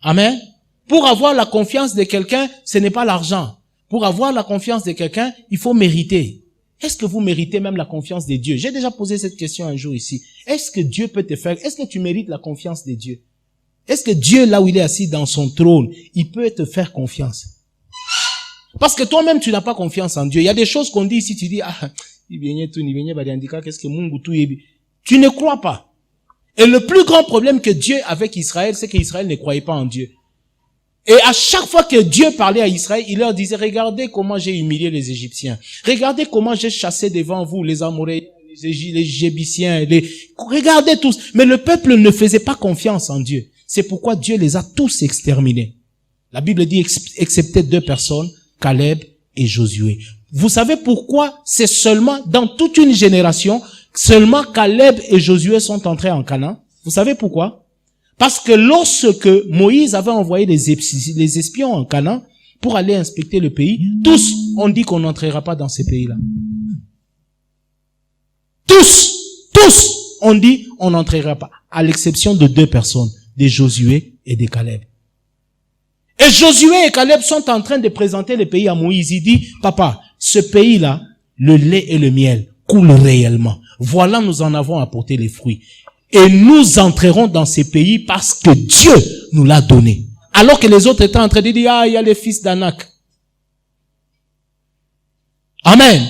A: Amen. Pour avoir la confiance de quelqu'un, ce n'est pas l'argent. Pour avoir la confiance de quelqu'un, il faut mériter. Est-ce que vous méritez même la confiance de Dieu? J'ai déjà posé cette question un jour ici. Est-ce que Dieu peut te faire, est-ce que tu mérites la confiance de Dieu? Est-ce que Dieu, là où il est assis dans son trône, il peut te faire confiance? Parce que toi-même, tu n'as pas confiance en Dieu. Il y a des choses qu'on dit ici, tu dis, qu'est-ce que Mungu tout est. Tu ne crois pas. Et le plus grand problème que Dieu avait avec Israël, c'est qu'Israël ne croyait pas en Dieu. Et à chaque fois que Dieu parlait à Israël, il leur disait, regardez comment j'ai humilié les Égyptiens. Regardez comment j'ai chassé devant vous les Amoréens, les Jébiciens, regardez tous. Mais le peuple ne faisait pas confiance en Dieu. C'est pourquoi Dieu les a tous exterminés. La Bible dit, excepté 2 personnes, Caleb et Josué. Vous savez pourquoi c'est seulement dans toute une génération, seulement Caleb et Josué sont entrés en Canaan? Vous savez pourquoi? Parce que lorsque Moïse avait envoyé les espions en Canaan pour aller inspecter le pays, tous ont dit qu'on n'entrera pas dans ces pays-là. Tous ont dit on n'entrera pas, à l'exception de 2 personnes, de Josué et de Caleb. Et Josué et Caleb sont en train de présenter le pays à Moïse. Il dit, papa, ce pays-là, le lait et le miel coulent réellement. Voilà, nous en avons apporté les fruits. Et nous entrerons dans ces pays parce que Dieu nous l'a donné. Alors que les autres étaient en train de dire, il y a les fils d'Anak. Amen.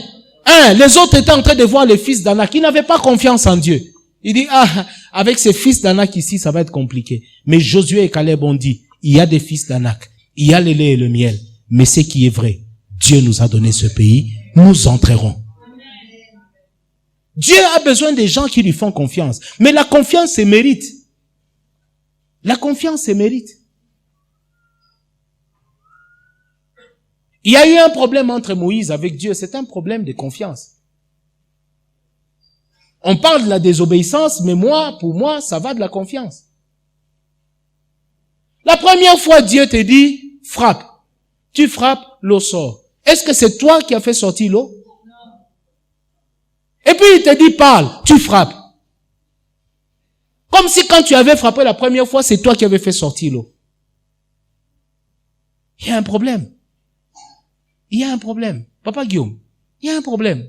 A: Les autres étaient en train de voir les fils d'Anak. Ils n'avaient pas confiance en Dieu. Il dit, avec ces fils d'Anak ici, ça va être compliqué. Mais Josué et Caleb ont dit, il y a des fils d'Anak, il y a le lait et le miel. Mais ce qui est vrai, Dieu nous a donné ce pays, nous entrerons. Dieu a besoin des gens qui lui font confiance. Mais la confiance se mérite. La confiance se mérite. Il y a eu un problème entre Moïse avec Dieu, c'est un problème de confiance. On parle de la désobéissance, mais pour moi, ça va de la confiance. La première fois, Dieu te dit, frappe. Tu frappes, l'eau sort. Est-ce que c'est toi qui as fait sortir l'eau? Et puis il te dit, parle, tu frappes. Comme si quand tu avais frappé la première fois, c'est toi qui avais fait sortir l'eau. Il y a un problème. Il y a un problème. Papa Guillaume, il y a un problème.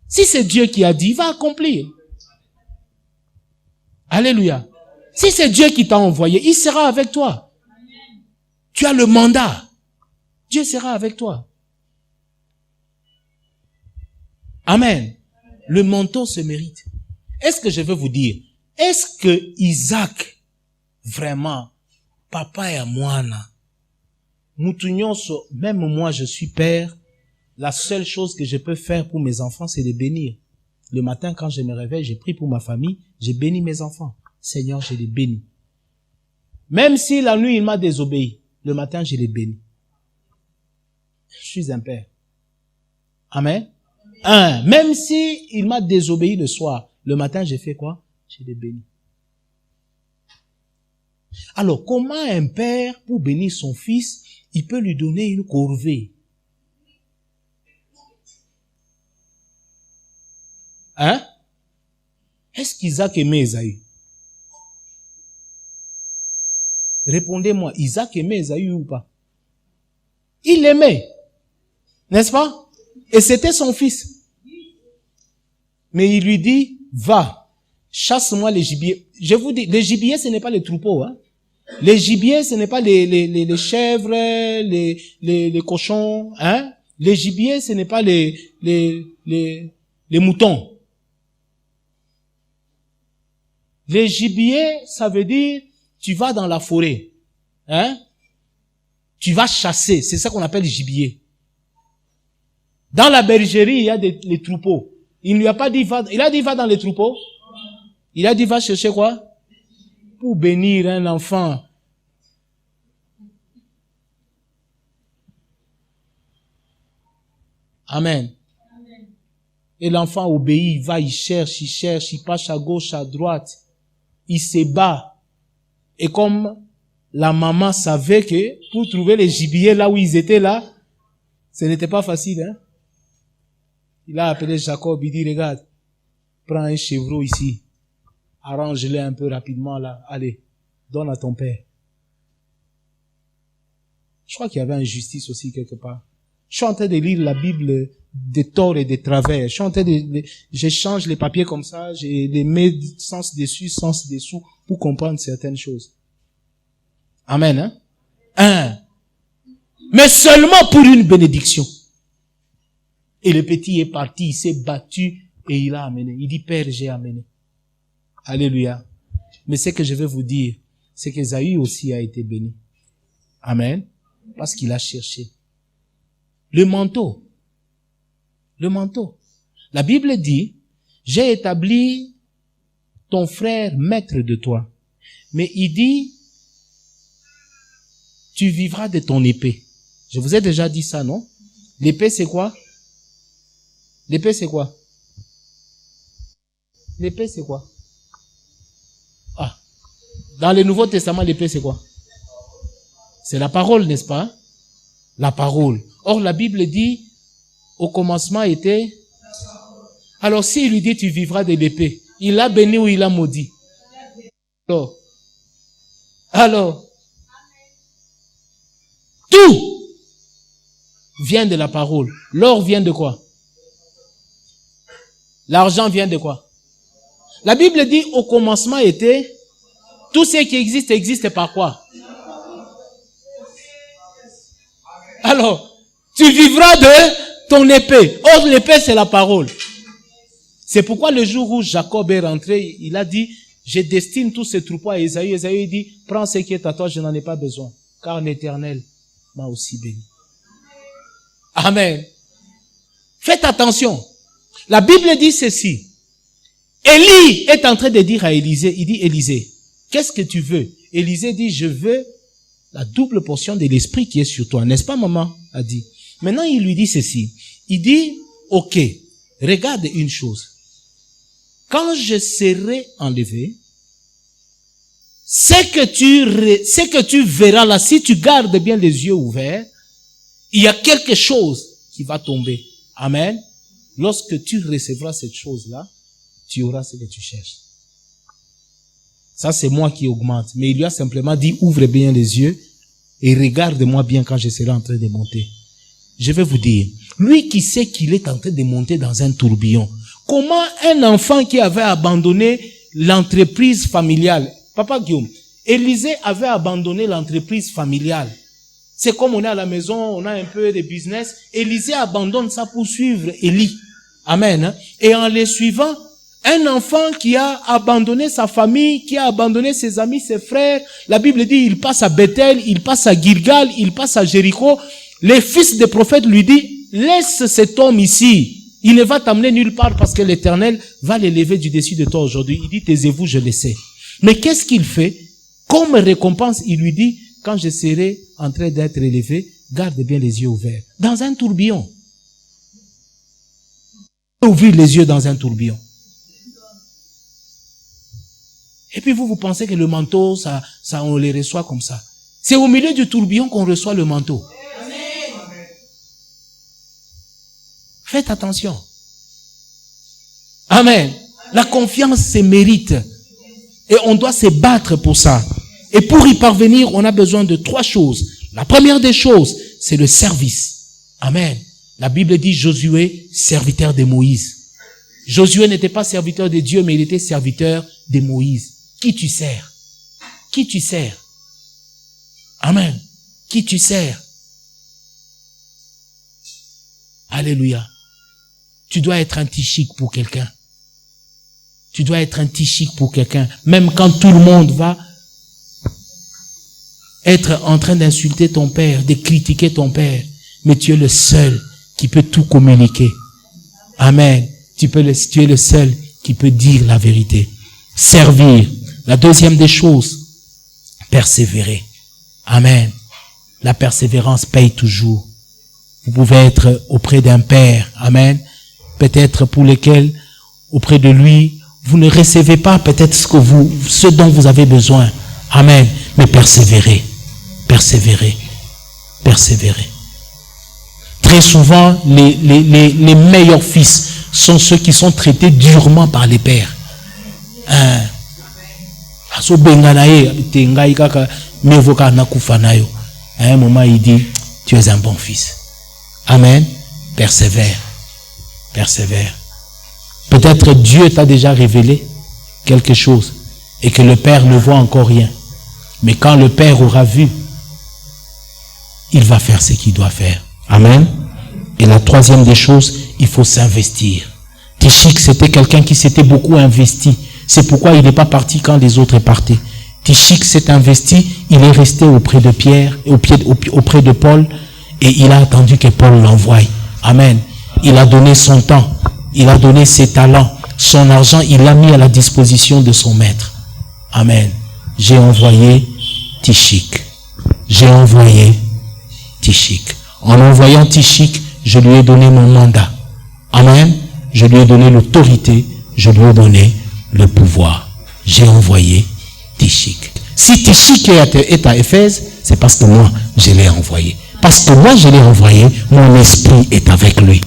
A: Si c'est Dieu qui a dit, il va accomplir. Alléluia. Si c'est Dieu qui t'a envoyé, il sera avec toi. Tu as le mandat. Dieu sera avec toi. Amen. Le manteau se mérite. Est-ce que je veux vous dire, est-ce que Isaac, vraiment, papa et moi, même moi je suis père, la seule chose que je peux faire pour mes enfants, c'est de bénir. Le matin, quand je me réveille, j'ai pris pour ma famille, j'ai béni mes enfants. Seigneur, je les bénis. Même si la nuit, il m'a désobéi, le matin, je les bénis. Je suis un père. Amen. Même si il m'a désobéi le soir, le matin, j'ai fait quoi? Je les bénis. Alors, comment un père, pour bénir son fils, il peut lui donner une corvée? Est-ce qu'Isaac aimait Esaü? Répondez-moi, Isaac aimait Esaü ou pas? Il l'aimait. N'est-ce pas? Et c'était son fils. Mais il lui dit, va, chasse-moi les gibiers. Je vous dis, les gibiers, ce n'est pas les troupeaux, hein. Les gibiers, ce n'est pas les chèvres, les cochons, hein. Les gibiers, ce n'est pas les moutons. Les gibiers, ça veut dire, tu vas dans la forêt, hein. Tu vas chasser, c'est ça qu'on appelle gibier. Dans la bergerie, il y a les troupeaux. Il ne lui a pas dit va, il a dit va dans les troupeaux. Il a dit va chercher quoi? Pour bénir un enfant. Amen. Et l'enfant obéit, il va, il cherche, il passe à gauche, à droite. Il se bat. Et comme la maman savait que pour trouver les gibiers là où ils étaient là, ce n'était pas facile, hein. Il a appelé Jacob, il dit, regarde, prends un chevreau ici, arrange-le un peu rapidement là, allez, donne à ton père. Je crois qu'il y avait injustice aussi quelque part. Je suis en train de lire la Bible des torts et des travers. Je suis en train j'échange les papiers comme ça, je les mets sens dessus, sens dessous, pour comprendre certaines choses. Amen, hein? Mais seulement pour une bénédiction. Et le petit est parti, il s'est battu et il a amené. Il dit, Père, j'ai amené. Alléluia. Mais ce que je vais vous dire, c'est qu'Ésaü aussi a été béni. Amen. Parce qu'il a cherché. Le manteau. Le manteau. La Bible dit, j'ai établi ton frère maître de toi. Mais il dit, tu vivras de ton épée. Je vous ai déjà dit ça, non? L'épée, c'est quoi? L'épée, c'est quoi? L'épée, c'est quoi? Ah. Dans le Nouveau Testament, l'épée, c'est quoi? C'est la parole, n'est-ce pas? La parole. Or, la Bible dit, au commencement était... Alors, s'il lui dit, tu vivras de l'épée, il l'a béni ou il l'a maudit? Alors, tout vient de la parole. L'or vient de quoi? L'argent vient de quoi? La Bible dit, au commencement était... Tout ce qui existe par quoi? Alors, tu vivras de ton épée. Or, l'épée, c'est la parole. C'est pourquoi le jour où Jacob est rentré, il a dit, je destine tous ces troupeaux à Ésaü. Ésaü dit, prends ce qui est à toi, je n'en ai pas besoin. Car l'Éternel m'a aussi béni. Amen. Faites attention. La Bible dit ceci. Élie est en train de dire à Élisée, il dit, Élisée, qu'est-ce que tu veux? Élisée dit, je veux la double portion de l'esprit qui est sur toi. N'est-ce pas, maman a dit. Maintenant, il lui dit ceci. Il dit, ok, regarde une chose. Quand je serai enlevé, ce que tu verras là, si tu gardes bien les yeux ouverts, il y a quelque chose qui va tomber. Amen. Lorsque tu recevras cette chose-là, tu auras ce que tu cherches. Ça, c'est moi qui augmente. Mais il lui a simplement dit, ouvre bien les yeux et regarde-moi bien quand je serai en train de monter. Je vais vous dire, lui qui sait qu'il est en train de monter dans un tourbillon, comment un enfant qui avait abandonné l'entreprise familiale, Papa Guillaume, Élisée avait abandonné l'entreprise familiale. C'est comme on est à la maison, on a un peu de business. Élisée abandonne ça pour suivre Élie. Amen. Et en les suivant, un enfant qui a abandonné sa famille, qui a abandonné ses amis, ses frères, la Bible dit, il passe à Bethel, il passe à Gilgal, il passe à Jéricho. Les fils des prophètes lui disent, laisse cet homme ici. Il ne va t'amener nulle part parce que l'Éternel va l'élever du dessus de toi aujourd'hui. Il dit, taisez-vous, je le sais. Mais qu'est-ce qu'il fait? Comme récompense, il lui dit, quand je serai en train d'être élevé, garde bien les yeux ouverts. Dans un tourbillon. Ouvrir les yeux dans un tourbillon. Et puis vous pensez que le manteau, ça on les reçoit comme ça. C'est au milieu du tourbillon qu'on reçoit le manteau. Amen. Faites attention. Amen. La confiance se mérite. Et on doit se battre pour ça. Et pour y parvenir, on a besoin de 3 choses. La première des choses, c'est le service. Amen. La Bible dit Josué, serviteur de Moïse. Josué n'était pas serviteur de Dieu, mais il était serviteur de Moïse. Qui tu sers? Qui tu sers? Amen. Qui tu sers? Alléluia. Tu dois être un tichique pour quelqu'un. Tu dois être un tichique pour quelqu'un. Même quand tout le monde va être en train d'insulter ton père, de critiquer ton père. Mais tu es le seul qui peut tout communiquer. Amen. Tu es le seul qui peut dire la vérité. Servir. La deuxième des choses, persévérer. Amen. La persévérance paye toujours. Vous pouvez être auprès d'un père. Amen. Peut-être pour lesquels, auprès de lui, vous ne recevez pas peut-être ce dont vous avez besoin. Amen. Mais persévérez. Persévérez. Persévérez. Très souvent, les meilleurs fils sont ceux qui sont traités durement par les pères. À un moment, il dit, tu es un bon fils. Amen. Persévère. Persévère. Peut-être Dieu t'a déjà révélé quelque chose et que le Père ne voit encore rien. Mais quand le Père aura vu, il va faire ce qu'il doit faire. Amen. Et la troisième des choses, il faut s'investir. Tychik, c'était quelqu'un qui s'était beaucoup investi. C'est pourquoi il n'est pas parti quand les autres partaient. Tychik s'est investi, il est resté auprès de Pierre, auprès de Paul, et il a attendu que Paul l'envoie. Amen. Il a donné son temps, il a donné ses talents, son argent, il l'a mis à la disposition de son maître. Amen. J'ai envoyé Tychik. J'ai envoyé Tychik. En envoyant Tychik, je lui ai donné mon mandat. Amen. Je lui ai donné l'autorité, je lui ai donné le pouvoir. J'ai envoyé Tychik. Si Tychik est à Éphèse, c'est parce que moi, je l'ai envoyé. Parce que moi, je l'ai envoyé, mon esprit est avec lui.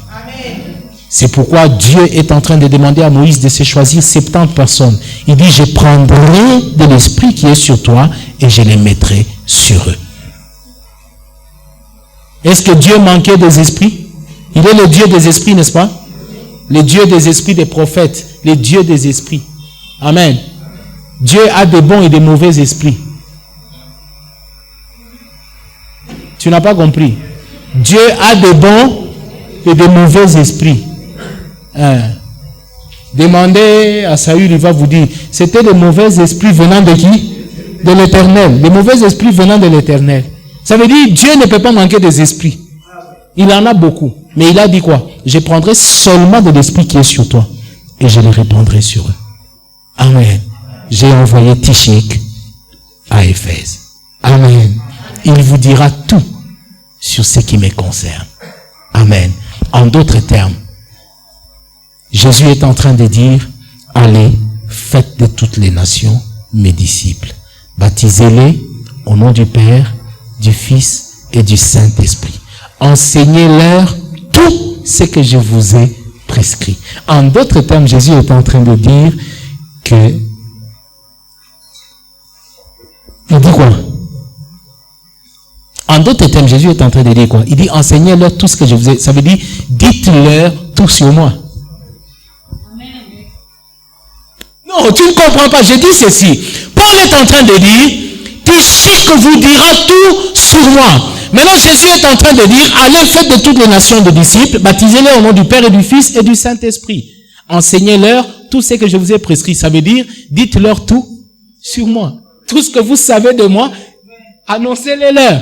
A: C'est pourquoi Dieu est en train de demander à Moïse de se choisir 70 personnes. Il dit, je prendrai de l'esprit qui est sur toi et je les mettrai sur eux. Est-ce que Dieu manquait des esprits? Il est le Dieu des esprits, n'est-ce pas? Le Dieu des esprits des prophètes, le Dieu des esprits. Amen. Dieu a des bons et des mauvais esprits. Tu n'as pas compris. Dieu a des bons et des mauvais esprits. Demandez à Saül, il va vous dire, c'était les mauvais esprits venant de qui? De l'Éternel. Les mauvais esprits venant de l'Éternel. Ça veut dire, Dieu ne peut pas manquer des esprits. Il en a beaucoup. Mais il a dit quoi? Je prendrai seulement de l'esprit qui est sur toi et je les répandrai sur eux. Amen. J'ai envoyé Tychik à Éphèse. Amen. Il vous dira tout sur ce qui me concerne. Amen. En d'autres termes, Jésus est en train de dire, allez, faites de toutes les nations mes disciples. Baptisez-les au nom du Père, du Fils et du Saint-Esprit. Enseignez-leur tout ce que je vous ai prescrit. En d'autres termes, Jésus est en train de dire que... Il dit quoi? En d'autres termes, Jésus est en train de dire quoi? Il dit, enseignez-leur tout ce que je vous ai... Ça veut dire, dites-leur tout sur moi. Non, tu ne comprends pas. Je dis ceci. Paul est en train de dire, Tychik vous dira tout sur moi. Maintenant, Jésus est en train de dire, allez, faites de toutes les nations de disciples, baptisez-les au nom du Père et du Fils et du Saint-Esprit. Enseignez-leur tout ce que je vous ai prescrit. Ça veut dire, dites-leur tout sur moi. Tout ce que vous savez de moi, annoncez-les-leur.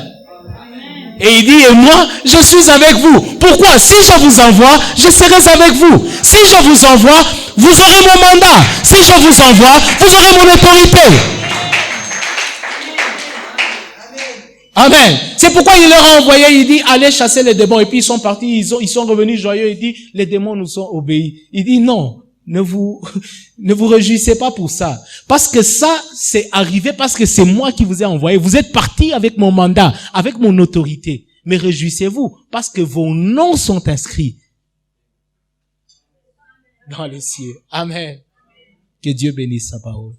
A: Et il dit, et moi, je suis avec vous. Pourquoi? Si je vous envoie, je serai avec vous. Si je vous envoie, vous aurez mon mandat. Si je vous envoie, vous aurez mon autorité. Amen. C'est pourquoi il leur a envoyé, il dit, allez chasser les démons. Et puis ils sont partis, ils sont revenus joyeux. Il dit, les démons nous sont obéis. Il dit, non, ne vous réjouissez pas pour ça. Parce que ça, c'est arrivé parce que c'est moi qui vous ai envoyé. Vous êtes partis avec mon mandat, avec mon autorité. Mais réjouissez-vous parce que vos noms sont inscrits dans les cieux. Amen. Que Dieu bénisse sa parole.